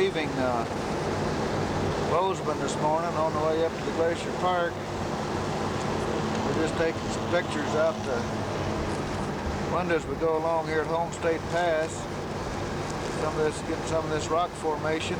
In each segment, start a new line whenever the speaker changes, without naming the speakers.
leaving Bozeman this morning on the way up to the Glacier Park. We're just taking some pictures out the window as we go along here at Home State Pass. Getting some of this rock formation.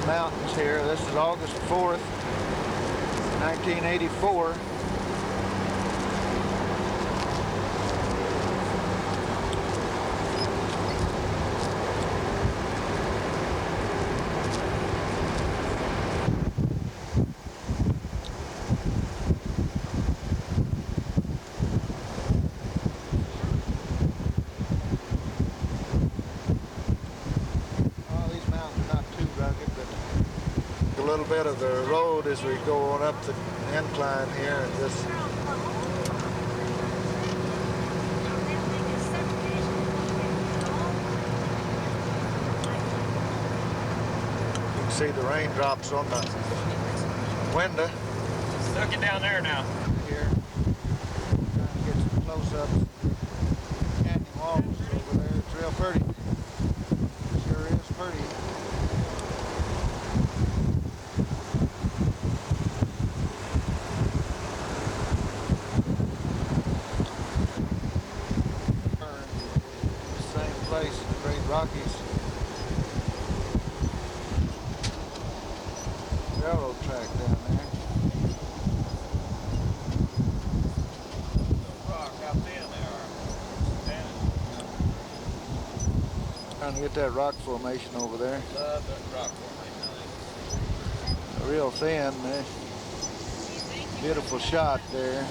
Mountains here. This is August 4th, 1984. A little bit of the road as we go on up the incline here, and just you can see the raindrops on the window.
Stuck it down there now.
Here, trying to get some close-ups. Canyon walls over there. It's real pretty. Sure is pretty. Place, the Great Rockies. Railroad track down there.
Rock, how thin they are.
Trying to get that rock formation over there.
Love that rock formation.
Real thin. Beautiful shot there.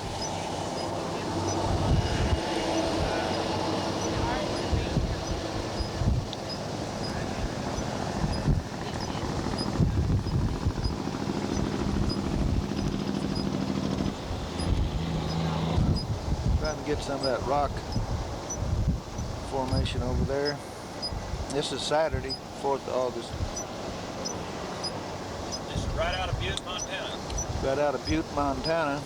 Trying to get some of that rock formation over there. This is Saturday, 4th of August.
This is right out of Butte, Montana.
Right out of Butte, Montana.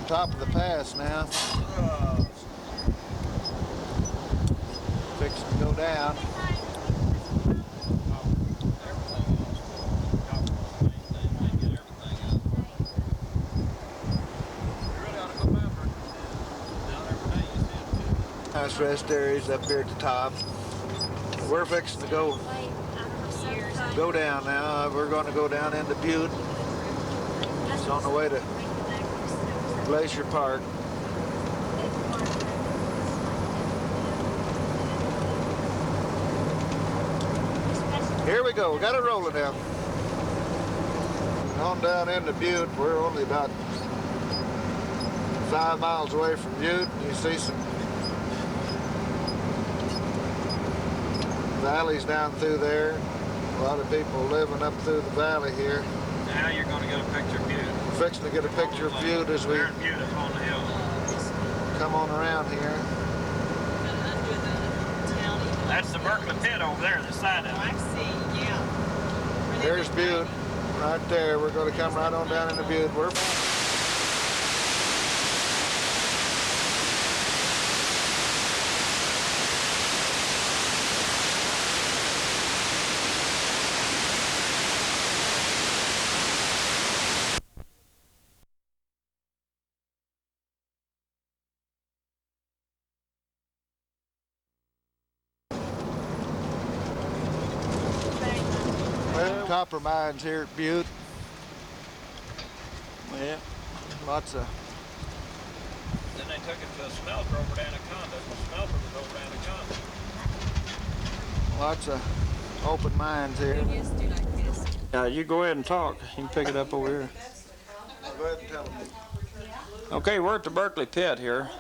Top of the pass now. Fixing to go down. Nice rest areas up here at the top. We're fixing to go down now. We're going to go down into Butte. It's on the way to Glacier Park. Here we go, got it rolling now. On down into Butte, we're only about 5 miles away from Butte. You see some valleys down through there. A lot of people living up through the valley here.
Now you're going to get a picture of Butte.
Fixing to get a picture of Butte as we come on around here.
That's the Berkeley pit over there, the side of it.
I see, yeah.
There's Butte, right there. We're going to come right on down into Butte. We're copper mines here at Butte. Yeah, lots of.
Then they took it to a smelter over at Anaconda. The smelter was over at Anaconda.
Lots of open mines here.
Yeah, you go ahead and talk. You can pick it up over here.
Go ahead and tell them.
Okay, we're at the Berkeley pit here.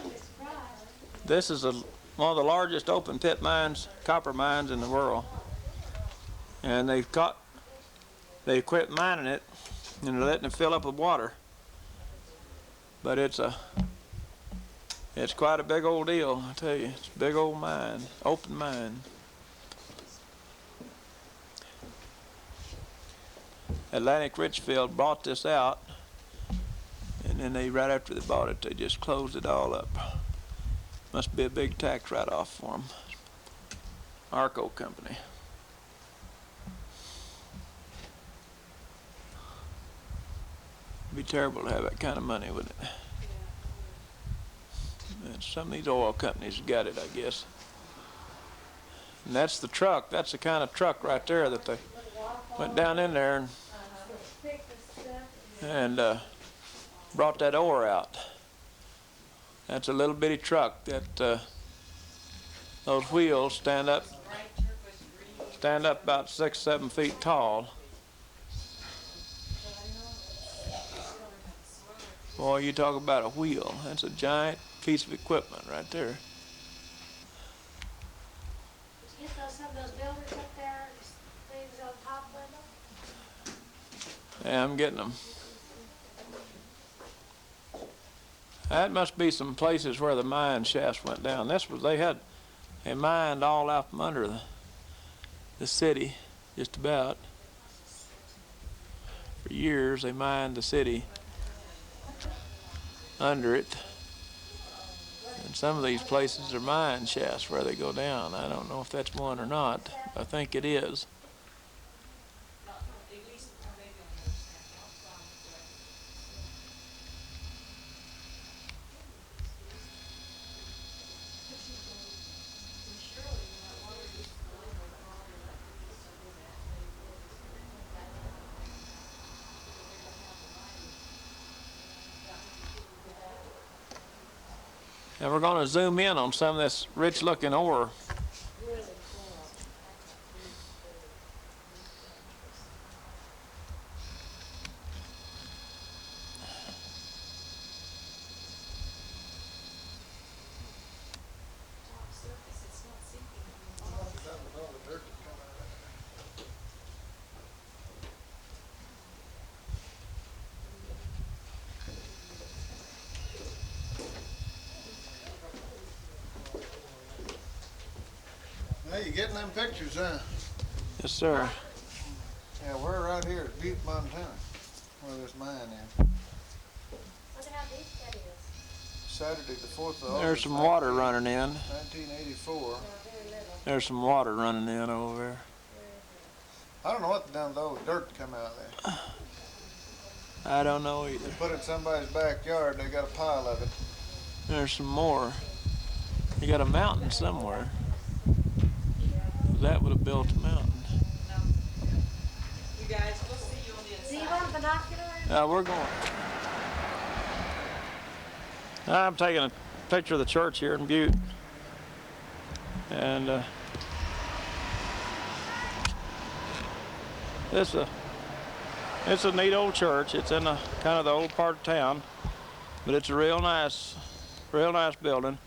This is one of the largest open pit mines, copper mines in the world. And they've they quit mining it and they're letting it fill up with water. But it's quite a big old deal, I tell you. It's a big old mine, open mine. Atlantic Richfield bought this out, and then right after they bought it, they just closed it all up. Must be a big tax write-off for them. Arco Company. It'd be terrible to have that kind of money, wouldn't it? And some of these oil companies got it, I guess. And that's the truck. That's the kind of truck right there that they went down in there and brought that ore out. That's a little bitty truck that those wheels stand up about 6-7 feet tall. Boy, you talk about a wheel. That's a giant piece of equipment right there.
Did you get some of those builders up there, things on top of them?
Yeah, I'm getting them. That must be some places where the mine shafts went down. They mined all out from under the city, just about. For years, they mined the city under it. And some of these places are mine shafts where they go down. I don't know if that's one or not. I think it is. And we're going to zoom in on some of this rich-looking ore.
Hey, you getting them pictures, huh?
Yes, sir.
Yeah, we're right here at Butte, Montana, where this mine is.
Look at how deep that is.
Saturday, the 4th of August.
There's some water running in.
1984.
There's some water running in over there.
I don't know what done with all the dirt come out of there.
I don't know either.
They put it in somebody's backyard, they got a pile of it.
There's some more. You got a mountain somewhere. That would have built a mountain.
You guys, we'll see you on the inside.
Do you want binoculars?
We're going. I'm taking a picture of the church here in Butte. And it's a neat old church. It's in kind of the old part of town, but it's a real nice building.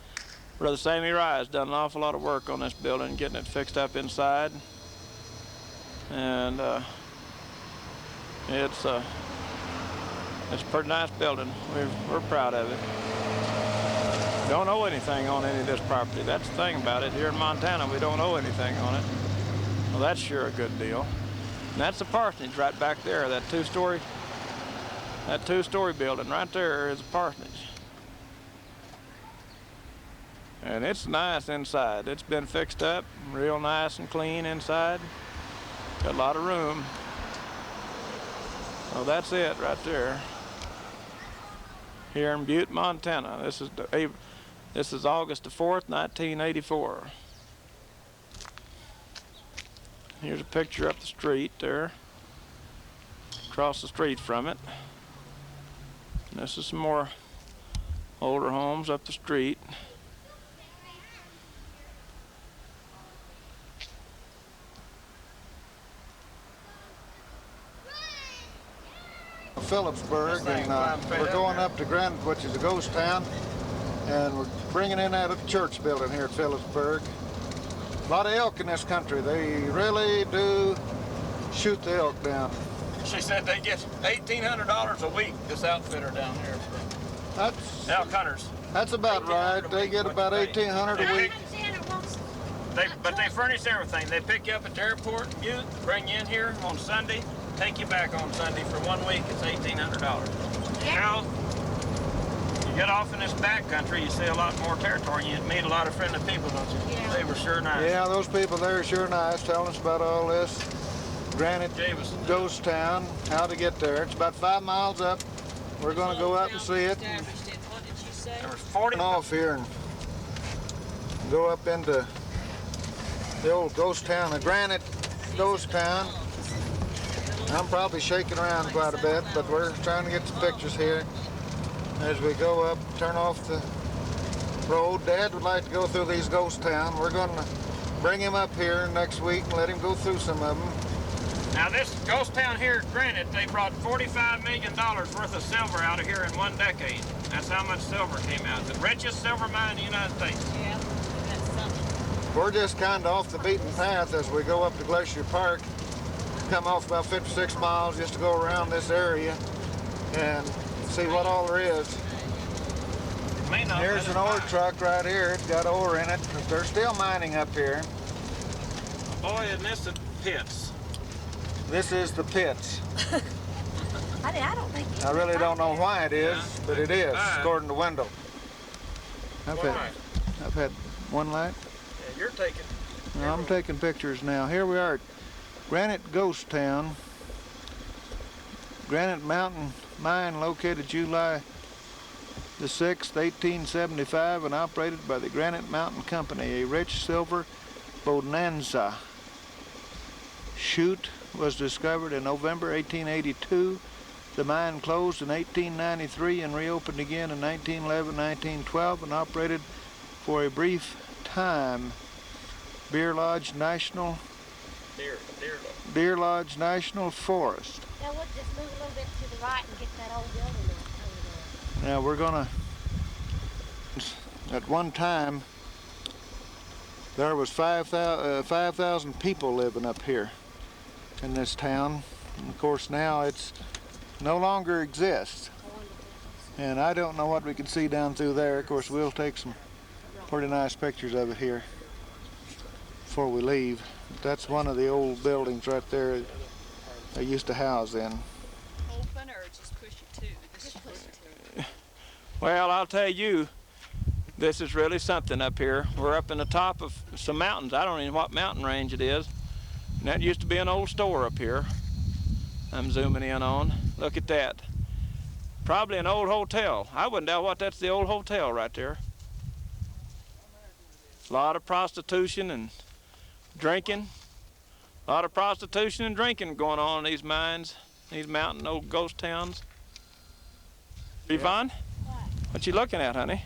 Brother Sammy Rye's done an awful lot of work on this building, getting it fixed up inside, and it's a pretty nice building. We're proud of it. Don't owe anything on any of this property. That's the thing about it. Here in Montana, we don't owe anything on it. Well, that's sure a good deal. And that's the parsonage right back there. That two-story building right there is a parsonage. And it's nice inside. It's been fixed up, real nice and clean inside. Got a lot of room. Well, that's it right there. Here in Butte, Montana. This is August the 4th, 1984. Here's a picture up the street there. Across the street from it. And this is some more older homes up the street.
Phillipsburg, and we're going up to Grand, which is a ghost town, and we're bringing in that church building here at Phillipsburg. A lot of elk in this country. They really do shoot the elk down.
She said they get $1,800 a week, this outfitter down here.
That's
Elk hunters.
that's about right. They get about 1,800 a week.
But they furnish everything. They pick you up at the airport, you bring you in here on Sunday, take you back on Sunday for 1 week. It's $1,800. Now, you get off in this back country, you see a lot more territory, and you meet a lot of friendly people, don't you?
Yeah.
They were sure nice.
Yeah, those people there are sure nice, telling us about all this. Granite Ghost Town, how to get there. It's about 5 miles up. We're going to go up and see it. And
What did you say?
There was 40
off here and go up into the old ghost town, a Granite Ghost Town. I'm probably shaking around quite a bit, but we're trying to get some pictures here as we go up, turn off the road. Dad would like to go through these ghost towns. We're going to bring him up here next week and let him go through some of them.
Now this ghost town here, Granite, they brought $45 million worth of silver out of here in 1 decade. That's how much silver came out. The richest silver mine in the United States.
Yeah, that's something.
We're just kind of off the beaten path as we go up to Glacier Park. Come off about 56 miles just to go around this area and see what all there is. Here's an ore truck right here. It's got ore in it. They're still mining up here.
Boy, isn't this the pits?
This is the pits.
I don't think
I really don't know why it is, but it is, according to Wendell. I've had one light.
Yeah, you're taking.
No, I'm taking pictures now. Here we are at Granite Ghost Town. Granite Mountain Mine located July the 6th, 1875, and operated by the Granite Mountain Company. A rich silver bonanza chute was discovered in November 1882. The mine closed in 1893 and reopened again in 1911, 1912, and operated for a brief time. Deer Lodge National Forest.
Now we'll just move a little bit to the right and get that old building over there.
Now we're gonna, at one time, there was 5,000 people living up here in this town. And of course now it's no longer exists. And I don't know what we can see down through there. Of course we'll take some pretty nice pictures of it here before we leave. But that's one of the old buildings right there they used to house in.
Open or just push it to? Just push it.
Well, I'll tell you, this is really something up here. We're up in the top of some mountains. I don't even know what mountain range it is. And that used to be an old store up here. I'm zooming in on. Look at that. Probably an old hotel. I wouldn't doubt what that's the old hotel right there. A lot of prostitution and drinking. A lot of prostitution and drinking going on in these mines, these mountain old ghost towns. Yvonne? What you looking at, honey?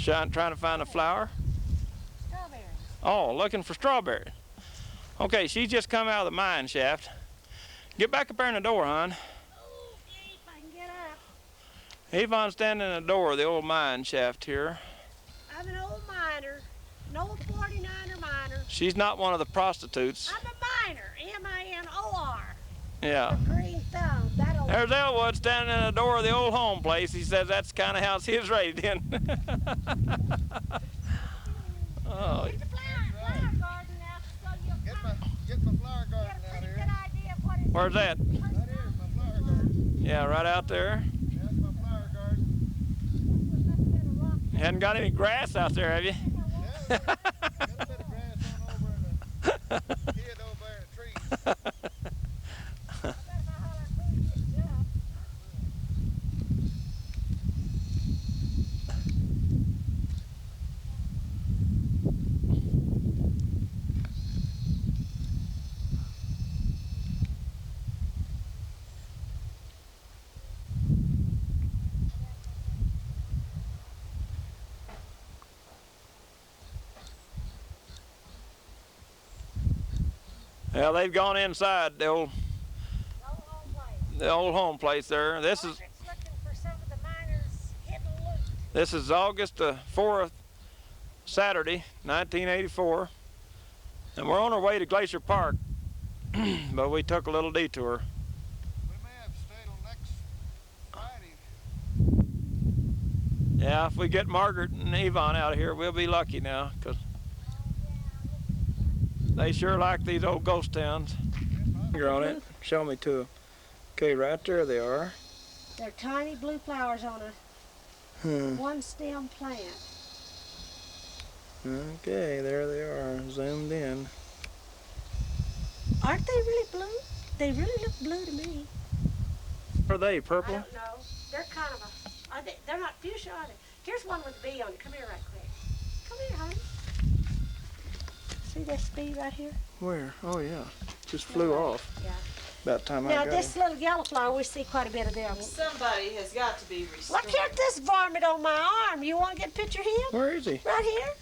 Trying to find a flower?
Strawberries.
Oh, looking for strawberries. Okay, she just come out of the mine shaft. Get back up there in the door, hon.
Oh, if I can get up.
Yvonne's standing in the door of the old mine shaft here.
I'm an old miner, an old 49er miner.
She's not one of the prostitutes.
I'm a miner, M-I-N-O-R.
Yeah.
Green thumb, that old.
There's Elwood standing in the door of the old home place. He says that's the kind of house he was raised in. Oh.
It's a flower garden now, so you'll
Get my flower
get
garden
a
out
pretty
here.
good idea of what it's.
Where's that?
Right here is my flower garden.
Yeah, right out there.
That's my flower garden.
You hadn't got any grass out there, have you?
Yeah, got a bit of grass on over in the kid over there in the trees.
Well, they've gone inside the old home place there. This is
Looking for some of the miners' hidden loot.
This is August the 4th, Saturday, 1984, and we're on our way to Glacier Park. but we took a little detour.
We may have to stay till next Friday.
Yeah, if we get Margaret and Yvonne out of here, we'll be lucky now, 'cause they sure like these old ghost towns. Finger on it. Show me two. Okay, right there they are.
They're tiny blue flowers on a one stem plant.
Okay, there they are, zoomed in.
Aren't they really blue? They really look blue to me.
Are they
I
purple?
don't know. They're kind of a. They're not fuchsia, are they? Here's one with a bee on it. Come here right quick. Come here, honey. See this bee right here?
Where? Oh yeah, just flew off.
Yeah.
About time I
Now
got
this
him.
little yellow flower, we see quite a bit of them.
Somebody has got to be restored.
Look at this varmint on my arm. You want to get a picture of him?
Where is he?
Right here?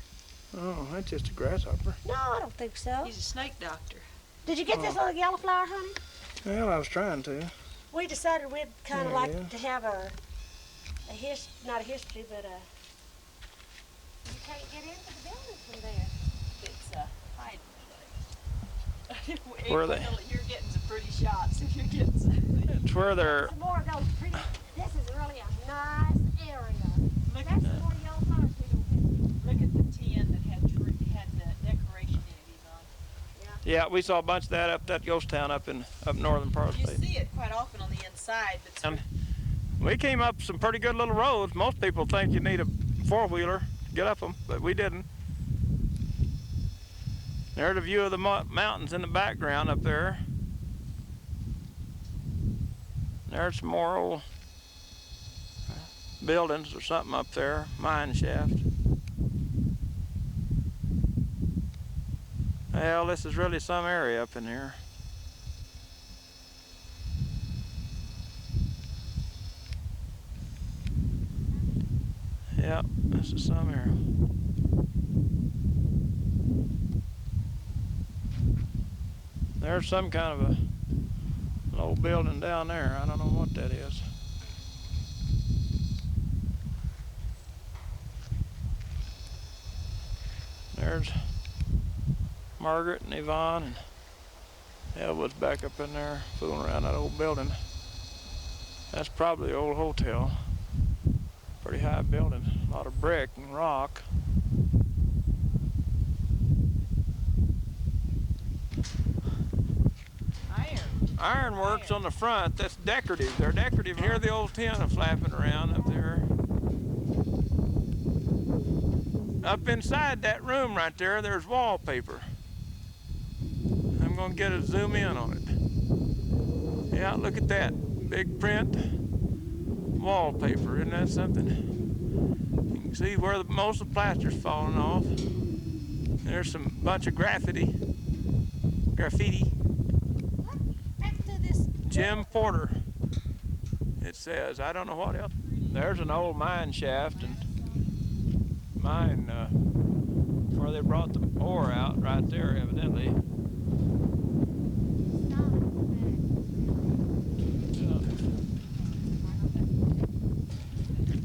Oh, that's just a grasshopper.
No, I don't think so.
He's a snake doctor.
Did you get this little yellow flower, honey?
Well, I was trying to.
We decided we'd kind of
There
like
it is.
to have not a history, but you can't get into the building from there.
It's a hiding place.
Where are they?
You're getting some pretty shots if you're getting some.
It's where they're.
Some more of those pretty. This is really a nice area.
Look
That's some more yellow flowers we don't get.
Look at the tin that had the decoration in it, Yvonne.
Yeah, we saw a bunch of that up that ghost town up northern part of the
You
state.
see it quite often on the inside, but
And we came up some pretty good little roads. Most people think you need a four-wheeler to get up them, but we didn't. There's a view of the mountains in the background up there. There's some more old buildings or something up there, mine shaft. Well, this is really some area up in here. Yep, this is some area. There's some kind of an old building down there. I don't know what that is. There's Margaret and Yvonne and Elwood's back up in there fooling around that old building. That's probably the old hotel. Pretty high building, a lot of brick and rock. Ironworks on the front, that's decorative. They're decorative. Hear the old tin flapping around up there. Up inside that room right there, there's wallpaper. I'm gonna get a zoom in on it. Yeah, look at that big print wallpaper. Isn't that something? You can see where most of the plaster's falling off. There's some bunch of graffiti.
Next to this.
Jim Porter, it says. I don't know what else. There's an old mine shaft and mine where they brought the ore out right there, evidently.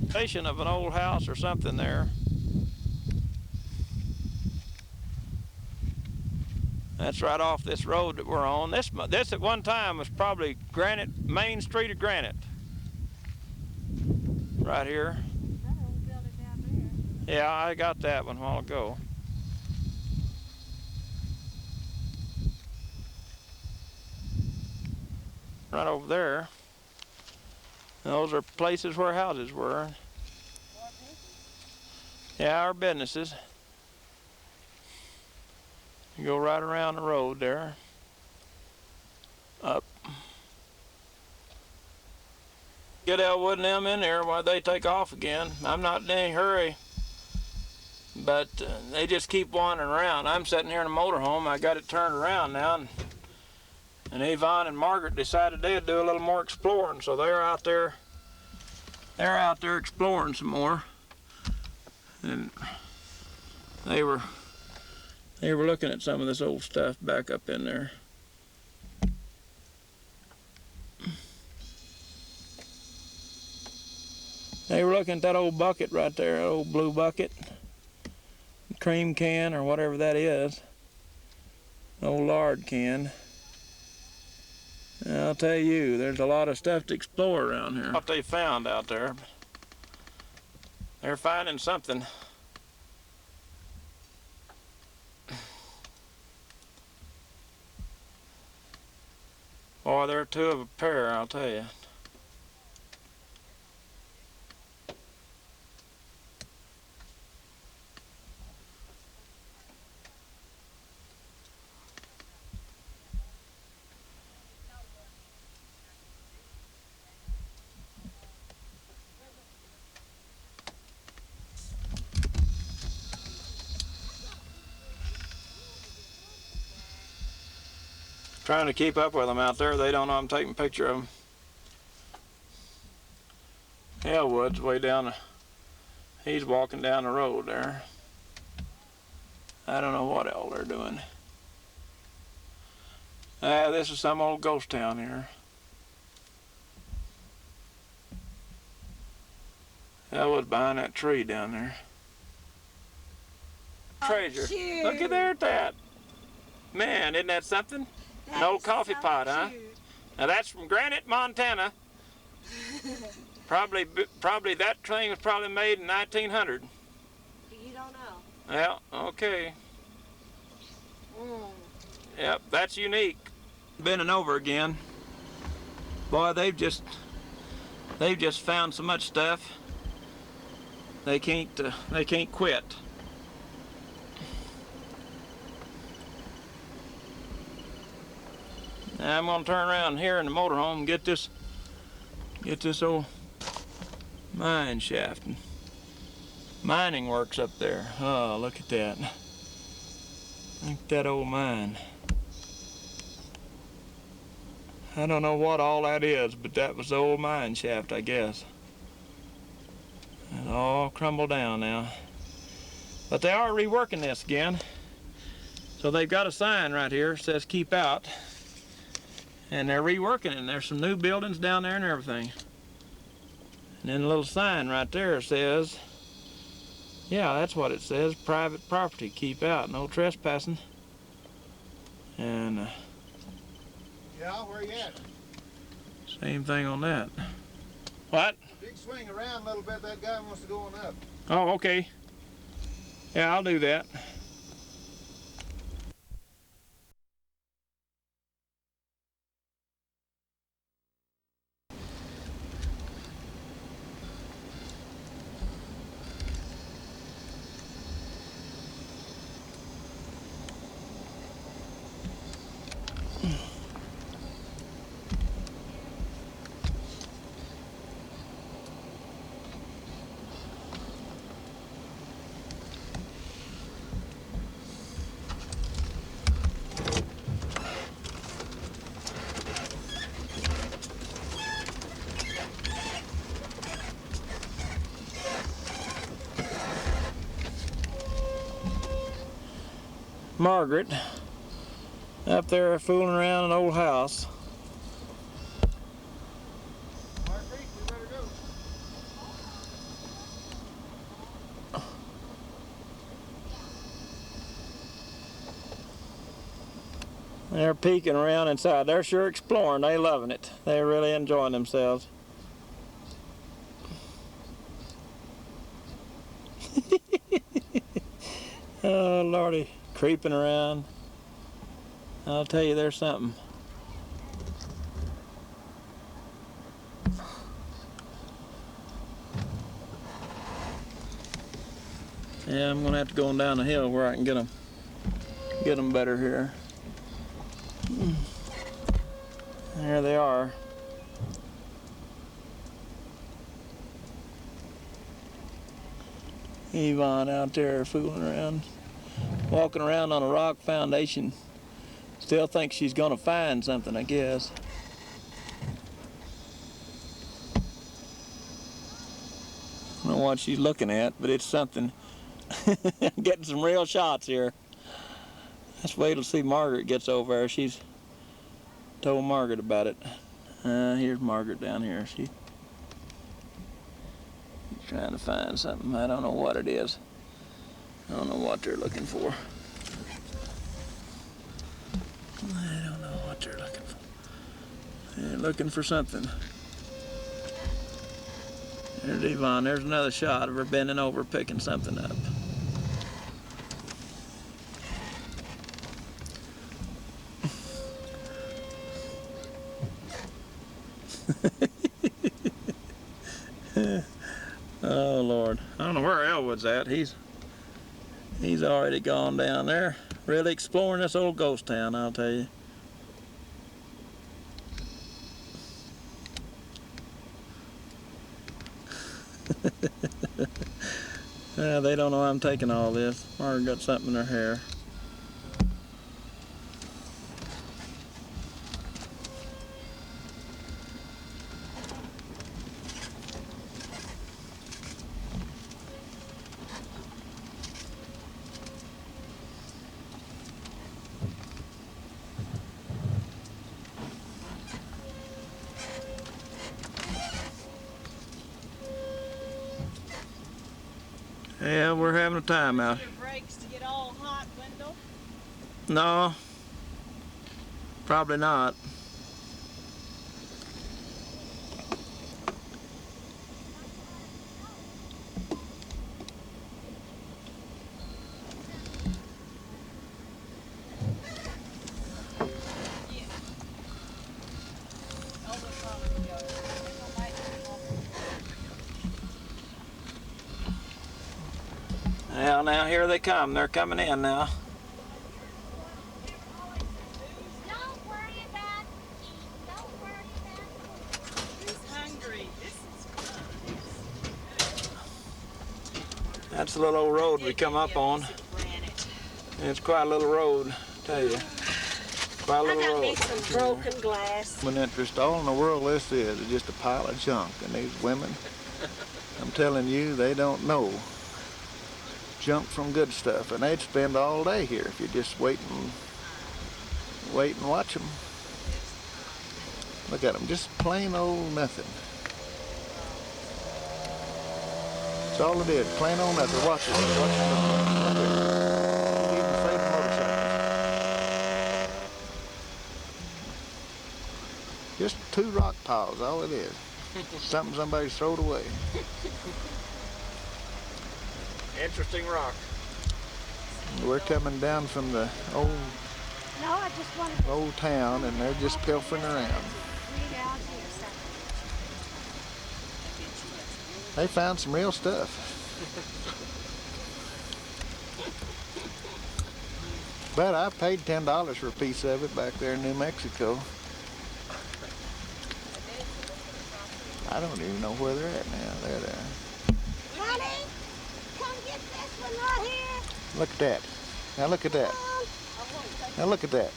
Station of an old house or something there. That's right off this road that we're on. This at one time was probably granite, main street of granite. Right here.
Another old building down there.
Yeah, I got that one a while ago. Right over there. Those are places where houses were. Yeah, our businesses. You go right around the road there. Up. Get Elwood and them in there while they take off again. I'm not in any hurry. But they just keep wandering around. I'm sitting here in a motorhome. I got it turned around now. And Yvonne and Margaret decided they'd do a little more exploring. So they're out there exploring some more. And they were looking at some of this old stuff back up in there. They were looking at that old bucket right there, that old blue bucket. Cream can or whatever that is. Old lard can. I'll tell you, there's a lot of stuff to explore around here. What they found out there. They're finding something. Boy, they're two of a pair, I'll tell you. Trying to keep up with them out there. They don't know I'm taking a picture of them. Elwood's way down. He's walking down the road there. I don't know what all they're doing. This is some old ghost town here. Elwood's behind that tree down there. Treasure.
Cute.
Look at there at that. Man, isn't that something? An old coffee pot, huh? Now that's from Granite, Montana. Probably that thing was probably made in 1900.
You don't know.
Yeah, okay. Yep, that's unique. Bending over again. Boy, they've just found so much stuff. They can't quit. Now I'm gonna turn around here in the motorhome and get this old mine shaft. Mining works up there. Oh, look at that. Look at that old mine. I don't know what all that is, but that was the old mine shaft, I guess. It all crumbled down now. But they are reworking this again. So they've got a sign right here that says keep out. And they're reworking it, and there's some new buildings down there and everything. And then a little sign right there says, yeah, that's what it says, private property, keep out, no trespassing. And
Yeah, where you at?
same thing on that. What?
Big swing around a little bit, that guy wants to go on up.
Oh, okay. Yeah, I'll do that. Margaret up there fooling around an old house.
Marguerite, we better go.
They're peeking around inside. They're sure exploring. They're loving it. They're really enjoying themselves. Oh, Lordy. Creeping around. I'll tell you, there's something. Yeah, I'm gonna have to go on down the hill where I can get them better here. There they are. Yvonne out there fooling around, walking around on a rock foundation. Still thinks she's gonna find something, I guess. I don't know what she's looking at, but it's something. I'm getting some real shots here. Let's wait till see Margaret gets over there. She's told Margaret about it. Here's Margaret down here. She's trying to find something. I don't know what it is. I don't know what they're looking for. I don't know what they're looking for. They're looking for something. There's Yvonne. There's another shot of her bending over picking something up. Oh Lord, I don't know where Elwood's at. He's already gone down there, really exploring this old ghost town, I'll tell you. They don't know I'm taking all this. Margaret got something in her hair. Yeah, we're having a time out.
Your brakes to get all hot, Wendell?
No, probably not.
Yeah. Elwood probably go. They don't like it anymore.
Well, now here they come. They're coming in now.
Don't worry about eating. Don't worry about
Who's hungry? This is fun.
That's the little old road we come up on. It's quite a little road, I tell you. Quite a
I
little
got me
road.
some broken glass.
Human interest, all in the world this is just a pile of junk. And these women, I'm telling you, they don't know junk from good stuff. And they'd spend all day here if you just wait and watch them. Look at them, just plain old nothing. That's all it is, plain old nothing. Watch it, watch it. Even afraid of motorcycles. Just two rock piles, all it is. Something somebody's thrown away.
Interesting rock.
We're coming down from the
No, I just wanted to
old town, and they're just pilfering around.
read out here something.
They found some real stuff. But I paid $10 for a piece of it back there in New Mexico. I don't even know where they're at now. They're there.
Honey, come get this one right here.
Look at that. Now look at that. Now look at that.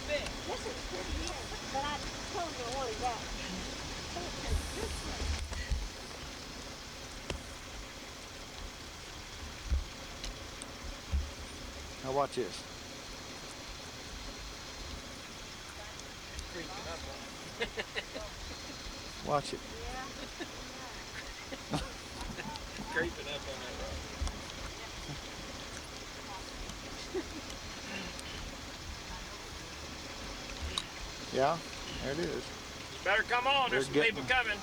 This is pretty here, but I told you I wanted that. This one.
Now watch this. Watch it.
Creeping up on that road.
Yeah, there it is.
You better come on, there's some
They're
people coming.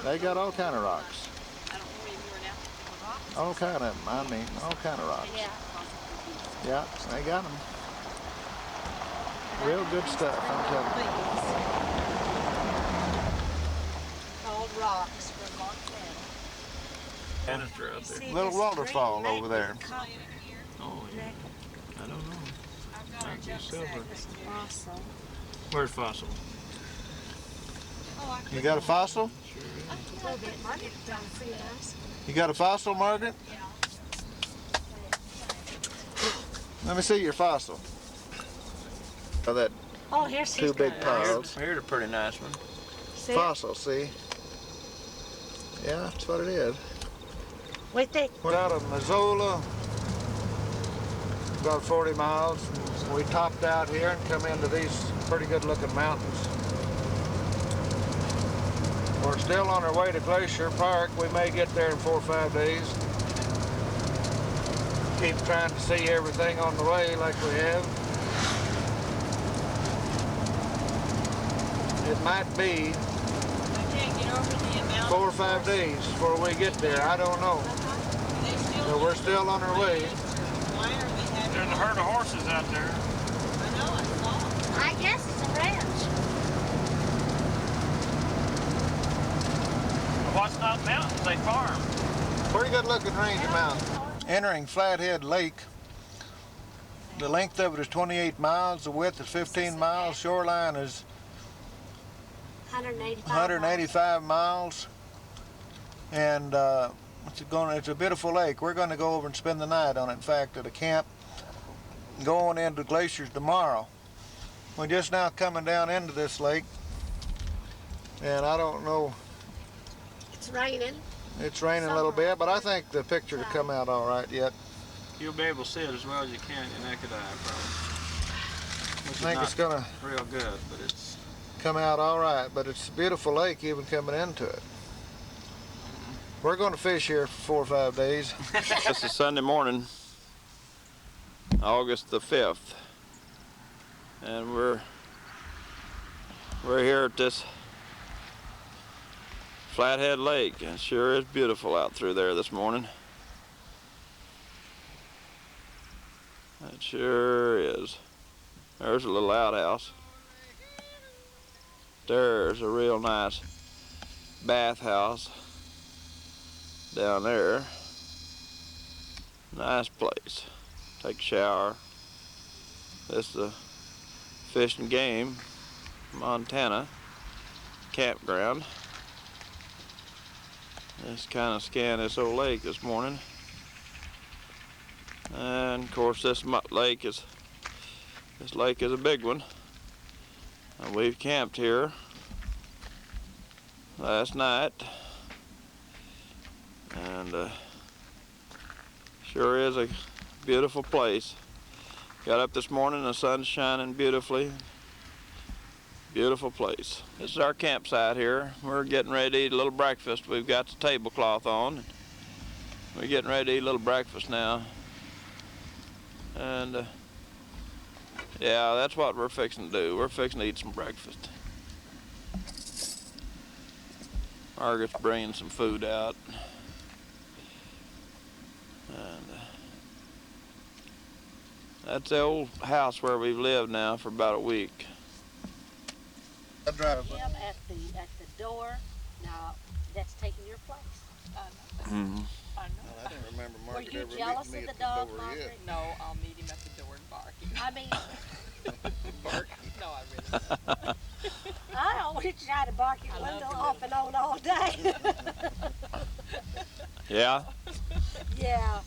They got all kind of rocks.
I don't know where you were now. Rocks?
All kind of them. I mean, all kind of rocks.
Yeah.
Yeah, they got them. Real good stuff, I'm telling you.
Called rocks from Montana.
Canister out there.
See
Little
this
waterfall
green
over there.
maple color?
Oh, yeah. I don't know.
I've got
Might
a
be
jump
silver.
sack.
Awesome.
Where's Fossil?
Oh, I
You got a fossil?
A little bit. Margaret don't see us.
You got a fossil, Margaret? Let me see your fossil. Oh, that
Oh, here's
two big
got it.
piles.
Here's a pretty nice one.
See?
Fossil, see? Yeah, that's what it is.
We think
We're out of Missoula, about 40 miles. And we topped out here and come into these pretty good looking mountains. We're still on our way to Glacier Park. We may get there in 4 or 5 days. Keep trying to see everything on the way like we have. it might be
I can't get over the amount
4 or
of
5
horses.
days before we get there. I don't know.
They still
So we're still on our way.
Why are they having
There's a herd of horses out there.
I know, I saw.
I guess it's a ranch.
What's not mountains, they farm.
Pretty good looking range of mountains. Entering Flathead Lake. The length of it is 28 miles, the width is 15 miles, shoreline is
185.
185 miles. And it's a beautiful lake. We're going to go over and spend the night on it. In fact, at a camp going into Glacier tomorrow. We're just now coming down into this lake, and I don't know,
It's raining.
it's raining a little bit, but I think the picture will come out all right yet.
You'll be able to see it as well as you can in your naked eye, probably. Which
I think it's going to
real good, but it's
come out all right, but it's a beautiful lake even coming into it. We're going to fish here for 4 or 5 days.
This is Sunday morning, August the 5th, and we're here at this Flathead Lake, and it sure is beautiful out through there this morning. It sure is. There's a little outhouse. There's a real nice bathhouse down there. Nice place. Take a shower. This is the Fish and Game, Montana campground. Just kind of scanned this old lake this morning. And of course this lake is a big one. And we've camped here last night. And sure is a beautiful place. Got up this morning, the sun's shining beautifully. Beautiful place. This is our campsite here. We're getting ready to eat a little breakfast. We've got the tablecloth on. We're getting ready to eat a little breakfast now. And yeah, that's what we're fixing to do. We're fixing to eat some breakfast. Margaret's bringing some food out. And that's the old house where we've lived now for about a week.
Him at the door. Now that's taking your place.
Mm-hmm.
I know.
I don't remember
Were
Margaret
you
ever
jealous
meeting me
of the
at
dog,
door
Margaret?
yet.
No, I'll meet him at the door and barking.
I mean,
No, I really don't.
I always try to bark at Wendell off and on all day.
Yeah?
Yeah.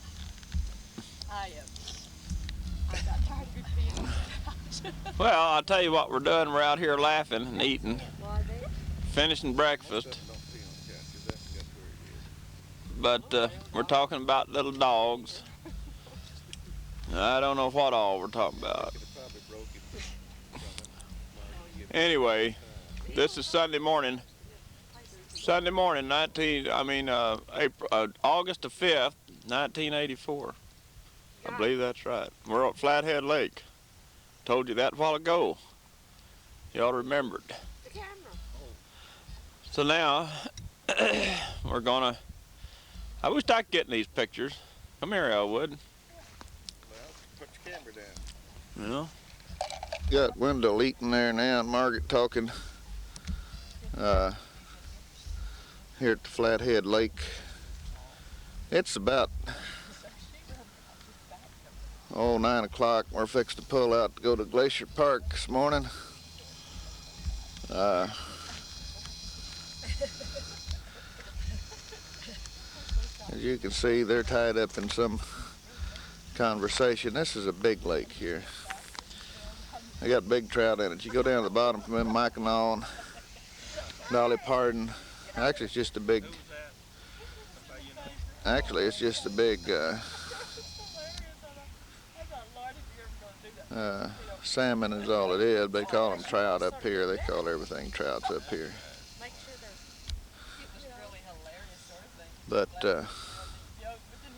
I got tired of it being
Well, I'll tell you what we're doing. We're out here laughing and eating,
Why, they-
finishing breakfast. But we're talking about little dogs. I don't know what all we're talking about. Anyway, this is Sunday morning. Sunday morning, August the 5th, 1984. I believe that's right. We're at Flathead Lake. Told you that a while ago. Y'all remembered.
The camera.
So now, we're gonna, I wish I could get in these pictures. Come here, Elwood.
Well, put your camera down.
You know?
Got Wendell eating there now and Margaret talking here at the Flathead Lake. It's about 9 o'clock. We're fixed to pull out to go to Glacier Park this morning. As you can see, they're tied up in some conversation. This is a big lake here. They got big trout in it. You go down to the bottom from Mackinac and Dolly Parton. Actually, it's just a big. Salmon is all it is. They call them trout up here. They call everything trouts up here.
Make sure it was really hilarious sort of thing.
But
But then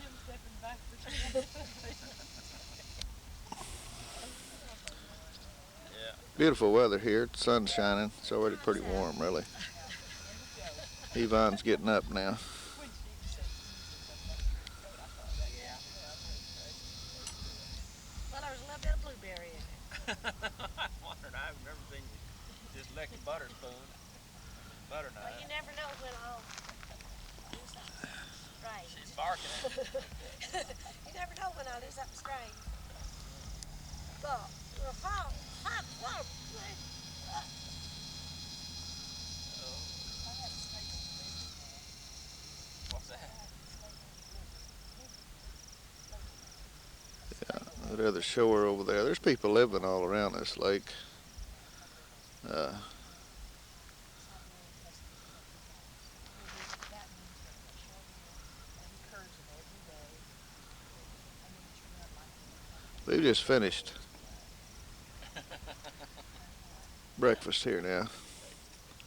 him stepping back for
Beautiful weather here. The sun's shining. It's already pretty warm, really. Yvonne's getting up now.
Well, there's a little bit of blueberry in it.
I wondered. I remember seeing you just lick the butter spoon. Butter
Well,
knife.
you never know when I'll do something strange.
She's barking at me.
You never know when I'll do something strange. Go. Hop, hop, hop.
What's that?
Yeah, that other shore over there. There's people living all around this lake. We just finished breakfast here now.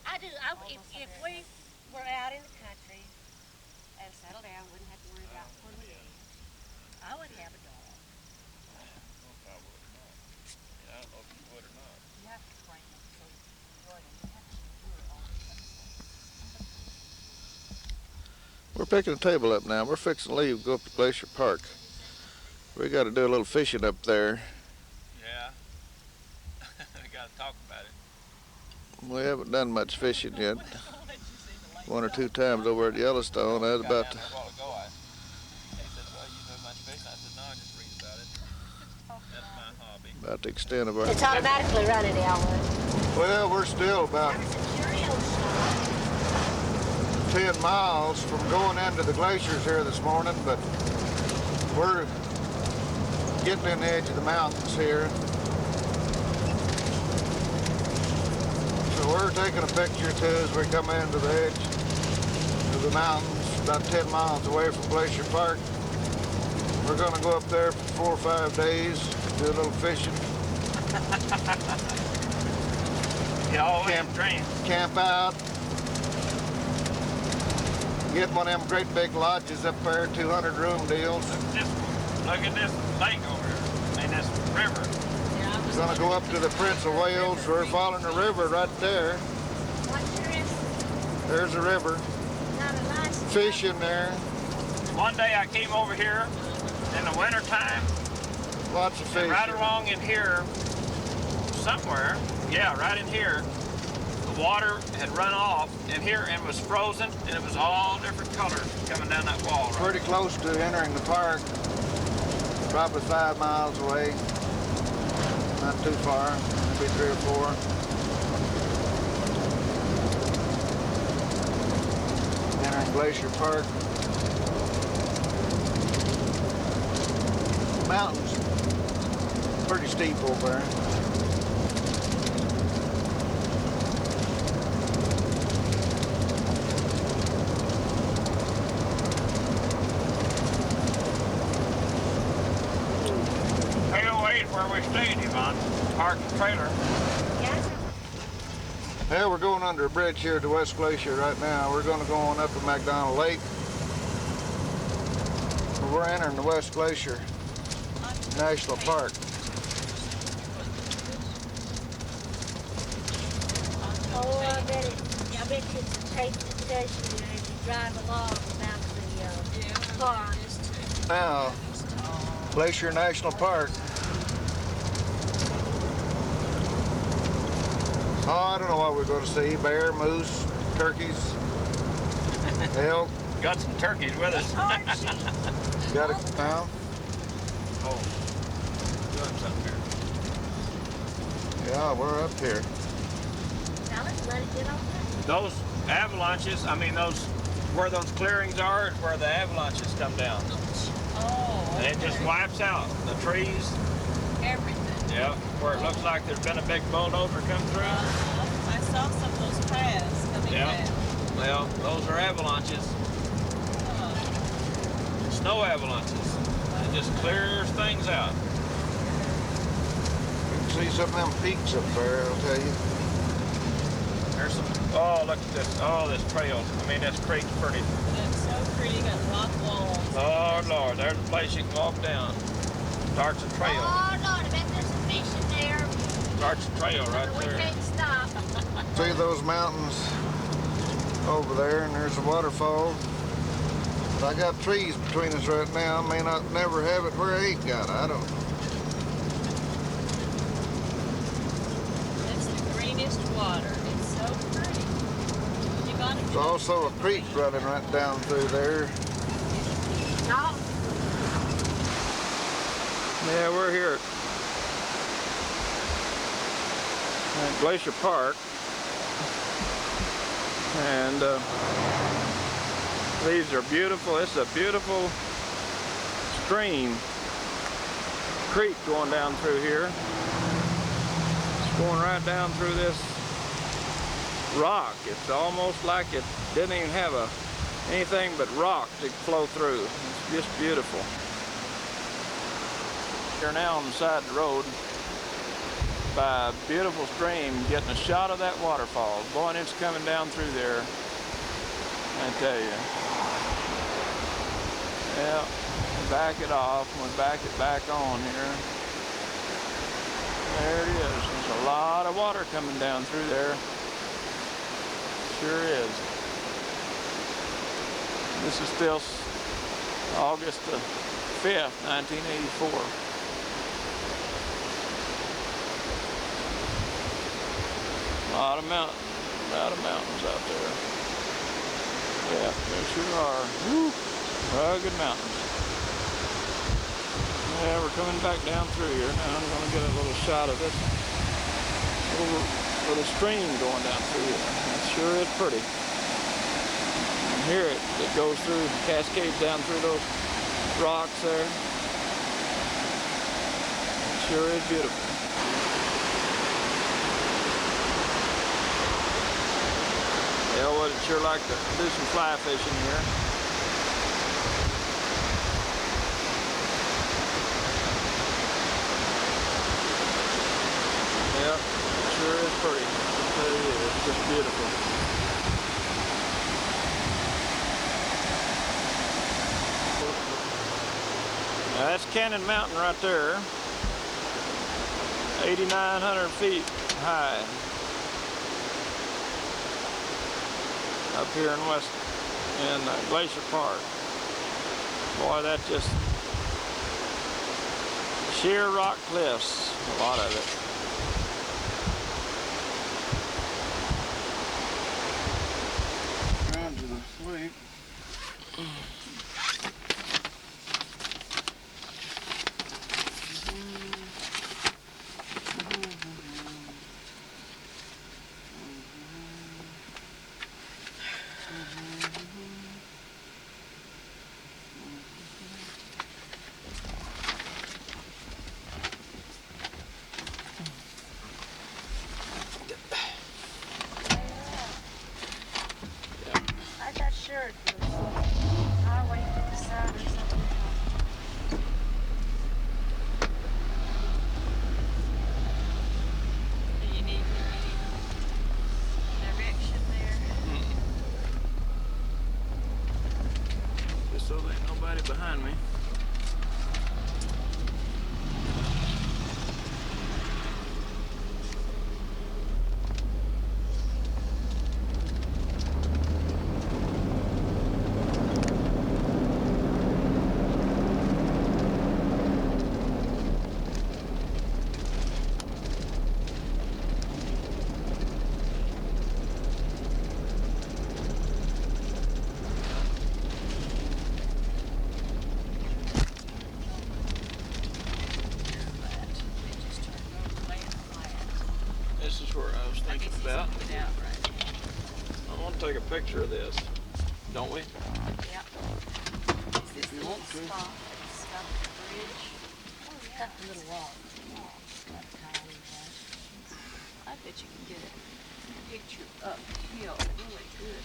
I do. If we were out in the country and settled down, wouldn't have to worry about what we eat. I would have a dog.
I don't know if I would or not. I don't know if you would or not.
You have to train them, so you have to do it all the time.
We're picking the table up now. We're fixing to leave, go up to Glacier Park. We got to do a little fishing up there.
Yeah. We got to talk about it.
We haven't done much fishing yet. One or two times over at Yellowstone. I was
Got
about
down
to,
there a while ago. He said, well, you do much fishing? I said, no, I just read about it. That's my hobby.
about the extent of our...
It's automatically running, Elwood.
Well, we're still about
There's a Cheerio shop.
10 miles from going into the glaciers here this morning, but we're getting in the edge of the mountains here. So we're taking a picture too as we come into the edge of the mountains, about 10 miles away from Glacier Park. We're going to go up there for 4 or 5 days, do a little fishing. Camp out. Get one of them great big lodges up there, 200-room deals.
Look at this lake over here. I mean, this river.
We're gonna go up to the Prince of Wales. We're following the river right there.
What's your is?
There's the river.
Not a license.
Fish in there.
One day I came over here in the wintertime,
Lots of fish.
and right along in here, somewhere, yeah, right in here, the water had run off in here and was frozen, and it was all different colors coming down that wall. Right?
Pretty close to entering the park. Probably 5 miles away. Not too far. Maybe 3 or 4. Entering Glacier Park. Mountains pretty steep over there.
Where we stayed, Yvonne. Park and trailer.
Yes.
Yeah, we're going under a bridge here at the West Glacier right now. We're going to go on up to McDonald Lake. We're entering the West Glacier National Park.
Oh, I bet you it's a tape discussion as you drive along about the pond.
Now, Glacier National Park. Oh, I don't know what we're going to see. Bear, moose, turkeys, elk.
Got some turkeys with us.
Got a pound.
Oh, doing something here.
Yeah, we're up here.
Now let's let it get on there.
Those avalanches, I mean, where those clearings are, is where the avalanches come down.
Oh,
And it just wipes out the trees.
everything.
Yeah, where it looks like there's been a big bulldozer come through.
I saw some of those paths coming
Yeah.
down.
Well, those are avalanches, snow avalanches. It just clears things out.
You can see some of them peaks up there, I'll tell you.
There's some, oh, look at this, oh, this trail. I mean, this creek's pretty.
It's so pretty, got rock walls.
Oh, Lord, there's a place you can walk down. Starts a trail.
Oh, Lord, I bet there's a fish in there.
Starts the trail right
We
there.
can't stop.
See those mountains over there, and there's a waterfall. I got trees between us right now. I may not never have it where I ain't got it. I don't know.
It's the greenest water. It's so pretty. You gotta
There's also a creek running right down through there.
No,
Yeah, we're here at Glacier Park, and these are beautiful. It's a beautiful stream, creek going down through here. It's going right down through this rock. It's almost like it didn't even have anything but rock to flow through. It's just beautiful. We're now on the side of the road by a beautiful stream, getting a shot of that waterfall. Boy, and it's coming down through there, I tell you. Yeah, back it off, and we back it back on here. There it is. There's a lot of water coming down through there. Sure is. This is still August the 5th, 1984. A lot of mountains out there. Yeah, there sure are. Woo, rugged mountains. Yeah, we're coming back down through here now. I'm going to get a little shot of this little stream going down through here. It sure is pretty. You can hear it. It goes through, cascades down through those rocks there. It sure is beautiful. Elwood would sure like to do some fly fishing here. Yep, it sure is pretty. I'll tell you, it's just beautiful. Now that's Cannon Mountain right there. 8,900 feet high. Up here in Glacier Park. Boy, that's just sheer rock cliffs, a lot of it. Round to the sweep.
I got sure it was highway to the side or something.
Do you need any direction there?
Just so there ain't nobody behind me.
They just turned over laying flat.
This is where I was
I
thinking
guess he's
about.
looking out right.
I want to take a picture of this, don't we?
Yep. Is this the little spot that's got the bridge?
Oh, yeah. Got the little wall.
I bet you can get a picture uphill really good.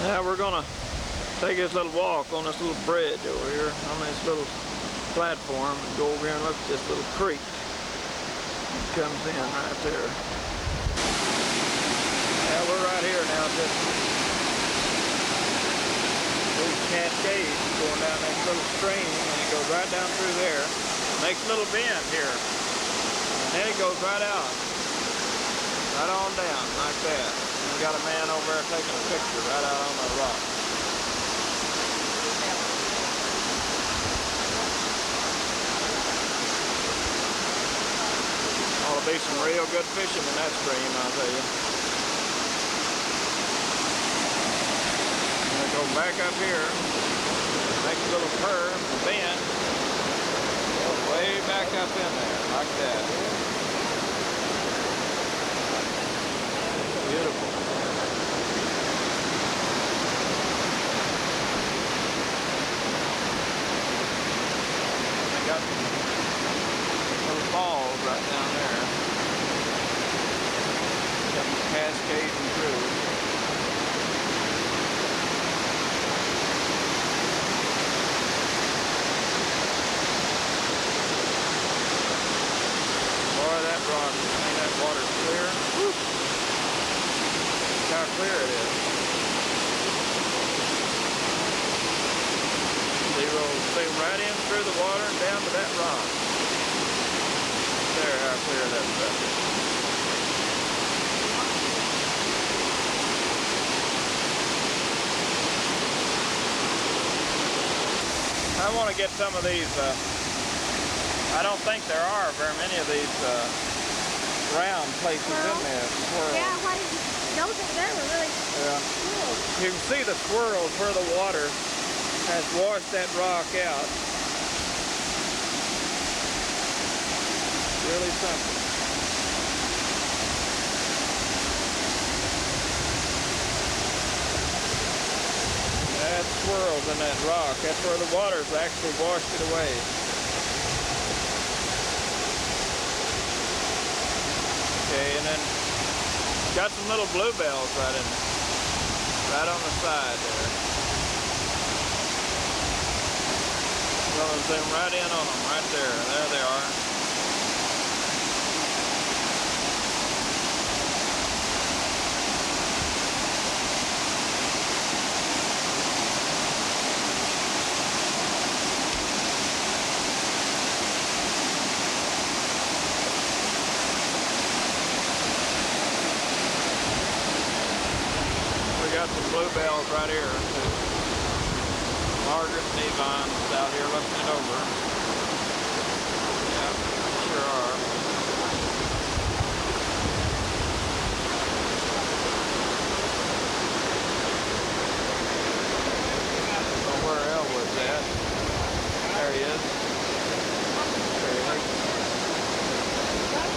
Now we're gonna take this little walk on this little bridge over here, on this little platform, and go over here and look at this little creek. It comes in right there. Yeah, we're right here now, just these cascades going down this little stream, and it goes right down through there. Makes a little bend here, and then it goes right out, right on down like that. And we got a man over there taking a picture right out on the rock. Ought to be some real good fishing in that stream, I'll tell you. And go back up here, make a little curve, bend, go way back up in there, like that. Beautiful. They got little falls right down there. Got them cascading through. Boy, that rock, ain't that water clear? Woo. Look how clear it is. They right in through the water and down to that rock. There, how clear that stuff is. I want to get some of these, I don't think there are very many of these round places in there. Swirls.
Yeah, those up there were really cool.
You can see the swirls where the water has washed that rock out. Really something. That swirls in that rock. That's where the water's actually washed it away. Okay, and then got some little bluebells right in there. Right on the side there. Well, zoom right in on them, right there. There they are. Got some bluebells right here. Margaret and Yvonne's out here looking it over. Yeah, sure are. Well, where Elwood's at? There he is. There he is.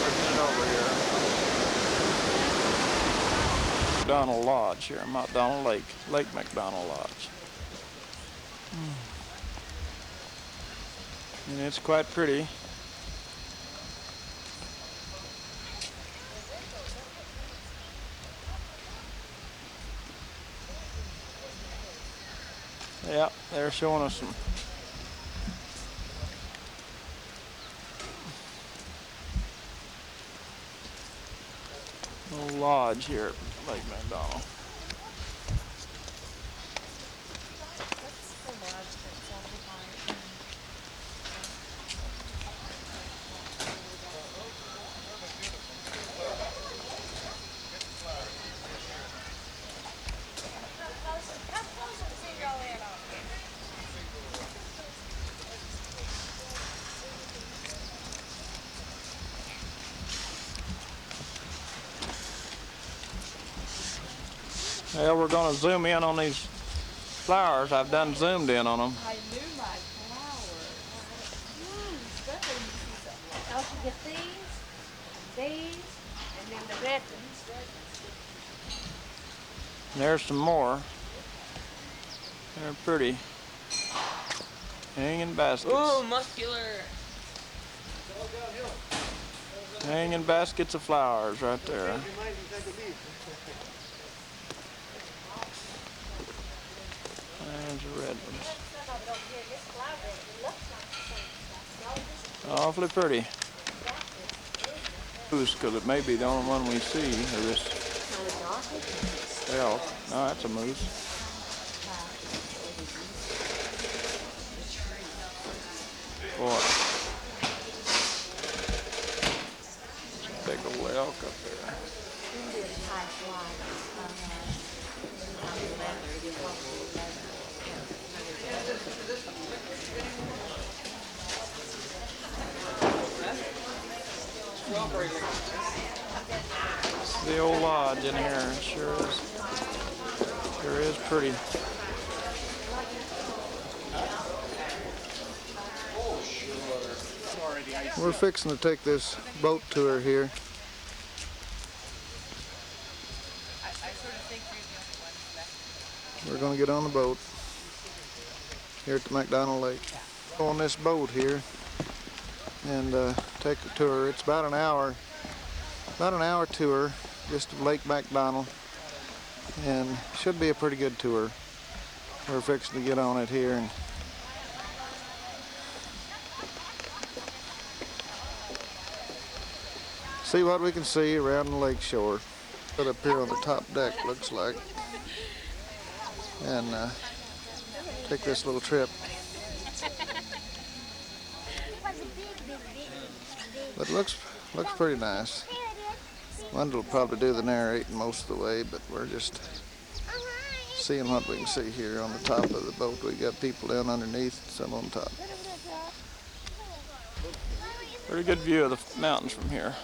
Looking it over here. McDonald Lodge here, McDonald Lake McDonald Lodge. And it's quite pretty. Yeah, they're showing us some little lodge here at Lake McDonald. Well, we're going to zoom in on these flowers. I've done zoomed in on them.
I knew my flowers. Especially when you see something like
Also get these, and then the red ones.
There's some more. They're pretty. Hanging baskets.
ooh, muscular.
Hanging baskets of flowers right there. There's the red ones. Awfully pretty. Because it may be the only one we see of this elk. No, that's a moose. Boy. Big old elk up there. It's the old lodge in here, it sure is. Sure is pretty.
We're fixing to take this boat tour here. We're going to get on the boat here at the McDonald Lake. Go on this boat here and take a tour. It's about an hour tour just of Lake McDonald, and should be a pretty good tour. We're fixing to get on it here and see what we can see around the lake shore. Put up here on the top deck, looks like, and take this little trip. But it looks pretty nice. Wendell will probably do the narrating most of the way, but we're just seeing what we can see here on the top of the boat. We got people down underneath, some on top.
Pretty good view of the mountains from here.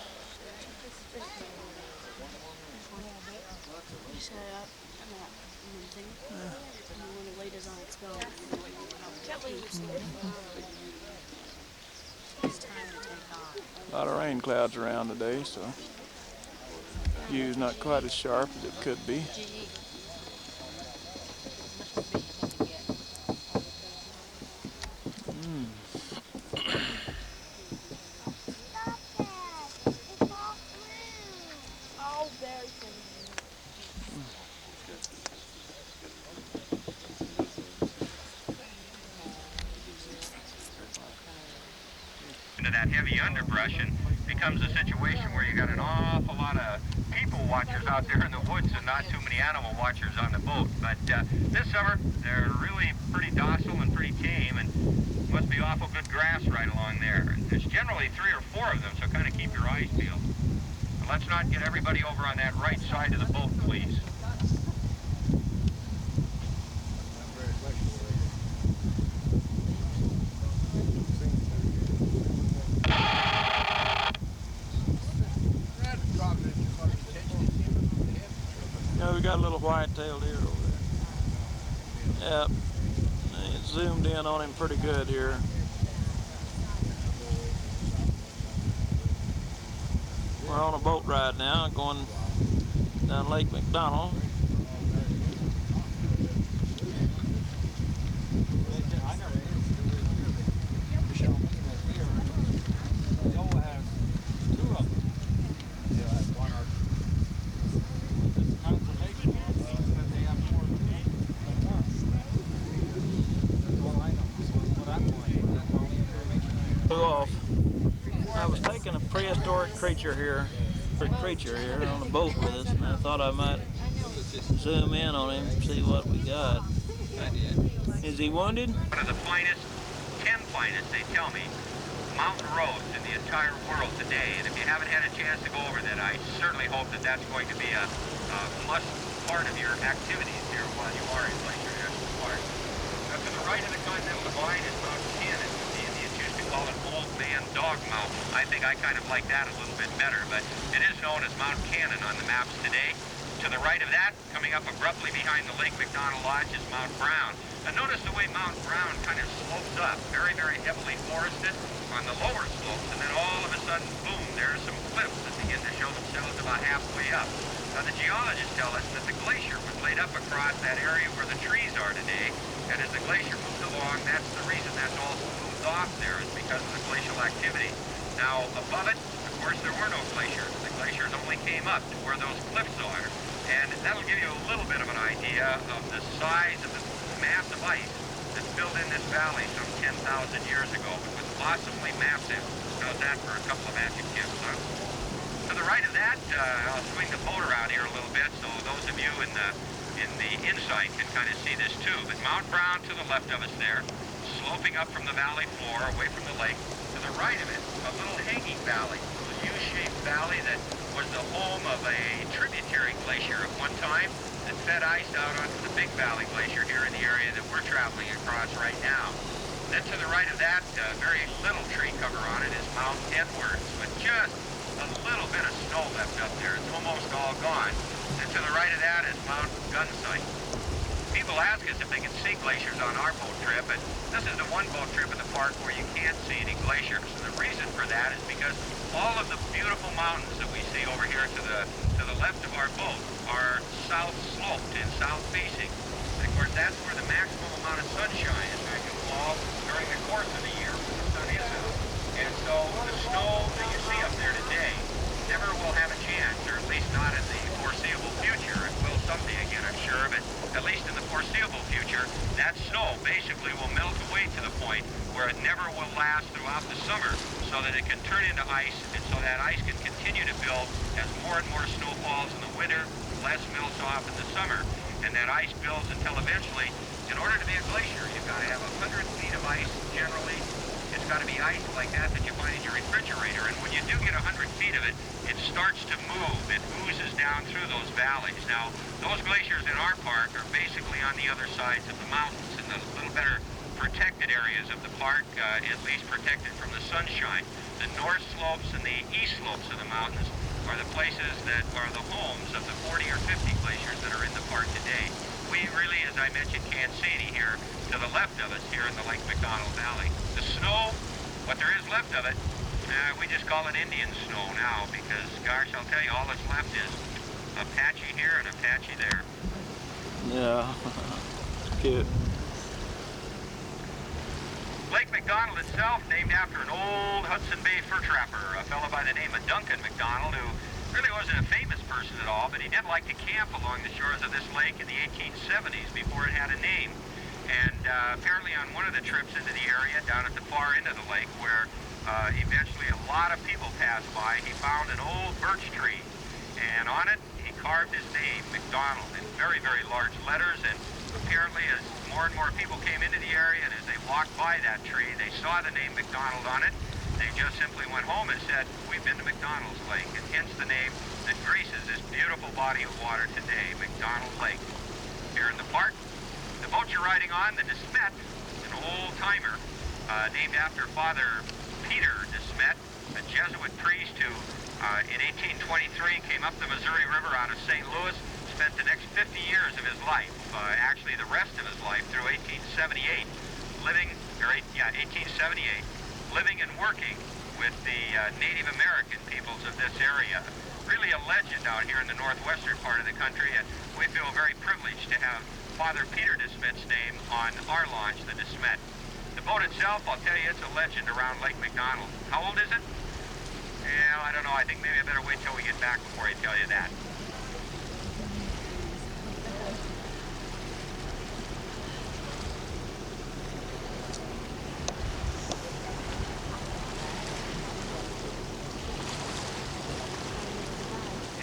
A lot of rain clouds around today, so view's not quite as sharp as it could be.
Into that heavy underbrush, and becomes a situation where you got an awful lot of people watchers out there in the woods and not too many animal watchers on the boat. But this summer they're really pretty docile and pretty tame, and must be awful good grass right along there. And there's generally 3 or 4 of them, so kind of keep your eyes peeled. But let's not get everybody over on that right side of the boat, please.
We got a little white-tailed deer over there. Yep, it zoomed in on him pretty good here. We're on a boat ride now, going down Lake McDonald. I was taking a prehistoric creature here on the boat with us, and I thought I might zoom in on him and see what we got. Is he wounded?
One of the finest, 10 finest, they tell me, mountain roads in the entire world today. And if you haven't had a chance to go over that, I certainly hope that that's going to be a must part of your activities here while you are in Glacier National Park. Now, to the right of the Continental Divide is Mount Cannon. The Indians used to call it Old Man Dog Mountain. I think I kind of like that a little bit better, but it is known as Mount Cannon on the maps today. To the right of that, coming up abruptly behind the Lake McDonald Lodge, is Mount Brown. And notice the way Mount Brown kind of slopes up, very, very heavily forested on the lower slopes, and then all of a sudden, boom, there are some cliffs that begin to show themselves about halfway up. Now, the geologists tell us that the glacier was laid up across that area where the trees are today, and as the glacier moved along, that's the reason that's all smoothed off there, is because of the glacial activity. Now, above it, of course, there were no glaciers. The glaciers only came up to where those cliffs are. And that'll give you a little bit of an idea of the size of the mass of ice that filled in this valley some 10,000 years ago. It was awesomely massive. How's that for a couple of adjectives, huh? To the right of that, I'll swing the boat around here a little bit so those of you in the inside can kind of see this too. But Mount Brown to the left of us there, sloping up from the valley floor, away from the lake. To the right of it, a little hanging valley, a U-shaped valley that was the home of a tributary glacier at one time that fed ice out onto the Big Valley Glacier here in the area that we're traveling across right now. Then to the right of that, very little tree cover on it is Mount Edwards, with just a little bit of snow left up there. It's almost all gone. And to the right of that is Mount Gunsight. People ask us if they can see glaciers on our boat trip, and this is the one boat trip in the park where you can't see any glaciers. And the reason for that is because all of the beautiful mountains that we see over here to the left of our boat are south sloped and south facing. And of course, that's where the maximum amount of sunshine is going to fall during the course of the year when the sun is out. And so the snow that you see up there today never will have a chance, or at least not in the foreseeable future. It will someday again, I'm sure, but at least in the foreseeable future, that snow basically will melt away to the point where it never will last throughout the summer, so that it can turn into ice, and so that ice can continue to build as more and more snow falls in the winter, less melts off in the summer, and that ice builds until eventually, in order to be a glacier, you've got to have 100 feet of ice generally. It's got to be ice like that you find in your refrigerator, and when you do get 100 feet of it, it starts to move. It oozes down through those valleys. Now, those glaciers in our park are basically on the other sides of the mountains, in the little better protected areas of the park, at least protected from the sunshine. The north slopes and the east slopes of the mountains are the places that are the homes of the 40 or 50 glaciers that are in the park today. We really, as I mentioned, can't see any here to the left of us here in the Lake McDonald Valley. The snow, what there is left of it, we just call it Indian snow now because, gosh, I'll tell you, all that's left is a patchy here and a patchy there.
Yeah, cute.
Lake McDonald itself, named after an old Hudson Bay fur trapper, a fellow by the name of Duncan McDonald, who really wasn't a famous person at all, but he did like to camp along the shores of this lake in the 1870s before it had a name. And apparently on one of the trips into the area, down at the far end of the lake, where eventually a lot of people passed by, he found an old birch tree. And on it, he carved his name, McDonald, in very, very large letters. And apparently as more and more people came into the area, and as they walked by that tree, they saw the name McDonald on it. They just simply went home and said, we've been to McDonald's Lake, and hence the name that graces this beautiful body of water today, McDonald Lake. Here in the park, the boat you're riding on, the DeSmet, an old-timer named after Father Peter DeSmet, a Jesuit priest who in 1823 came up the Missouri River out of St. Louis, spent the next 50 years of his life, actually the rest of his life through 1878, living and working with the Native American peoples of this area. Really a legend out here in the northwestern part of the country, and we feel very privileged to have Father Peter DeSmet's name on our launch, the DeSmet. The boat itself, I'll tell you, it's a legend around Lake McDonald. How old is it? Yeah, I don't know. I think maybe I better wait till we get back before I tell you that.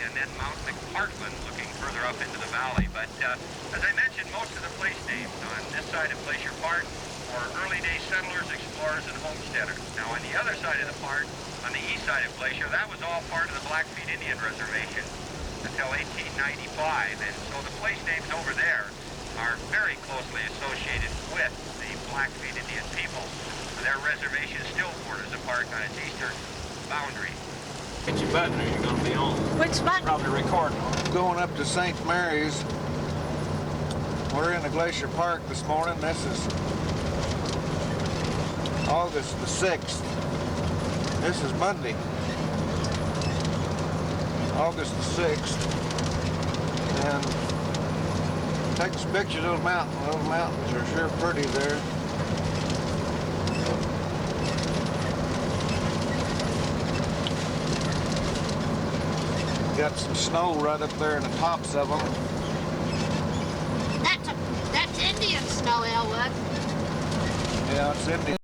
And then Mount McPartland looking further up into the valley. But as I mentioned, most of the place names on this side of Glacier Park were early day settlers, explorers, and homesteaders. Now on the other side of the park, on the east side of Glacier, that was all part of the Blackfeet Indian Reservation until 1895. And so the place names over there are very closely associated with the Blackfeet Indian people. Their reservation still borders the park on its eastern boundary.
Hit your button or you're going to be on.
Which button?
Probably recording.
Going up to St. Mary's. We're in the Glacier Park this morning. This is August the 6th. This is Monday, August the 6th. And take some pictures of those mountains. Those mountains are sure pretty there. Got some snow right up there in the tops of them.
That's Indian snow, Elwood.
Yeah, it's empty.